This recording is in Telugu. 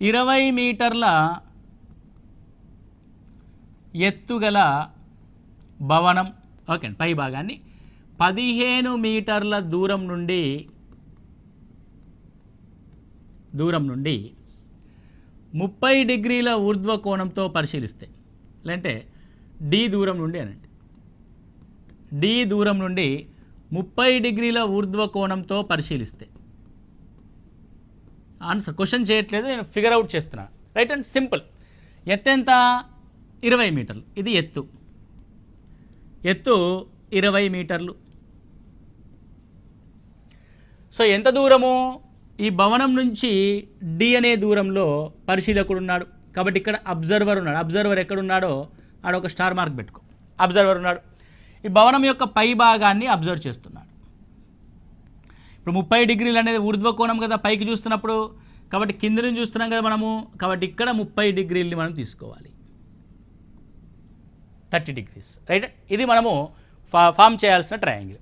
20 మీటర్ల ఎత్తుగల భవనం ఓకే పై భాగాన్ని 15 మీటర్ల దూరం నుండి 30 డిగ్రీల ఊర్ధ్వ కోణంతో పరిశీలిస్తే లేదంటే డి దూరం నుండి అనండి డి దూరం నుండి 30 డిగ్రీల ఊర్ధ్వ కోణంతో పరిశీలిస్తే ఆన్సర్ క్వశ్చన్ చేయట్లేదు, నేను ఫిగర్ అవుట్ చేస్తున్నాను. Right and simple. ఎత్తు ఎంత? 20 మీటర్లు. ఇది ఎత్తు 20 మీటర్లు. సో ఎంత దూరము? ఈ భవనం నుంచి డి అనే దూరంలో పరిశీలకుడు ఉన్నాడు కాబట్టి ఇక్కడ అబ్జర్వర్ ఉన్నాడు. అబ్జర్వర్ ఎక్కడున్నాడో ఆడ ఒక స్టార్ మార్క్ పెట్టుకో. అబ్జర్వర్ ఉన్నాడు. ఈ భవనం యొక్క పై భాగాన్ని అబ్జర్వ్ చేస్తున్నాడు. ఇప్పుడు 30 డిగ్రీలు అనేది ఊర్ధ్వ కోణం కదా పైకి చూస్తున్నప్పుడు, కాబట్టి కింద నుంచి చూస్తున్నాం కదా మనము, కాబట్టి ఇక్కడ 30 డిగ్రీలని మనం తీసుకోవాలి, 30 డిగ్రీస్. రైట్, ఇది మనము ఫామ్ చేయాల్సిన ట్రయాంగిల్.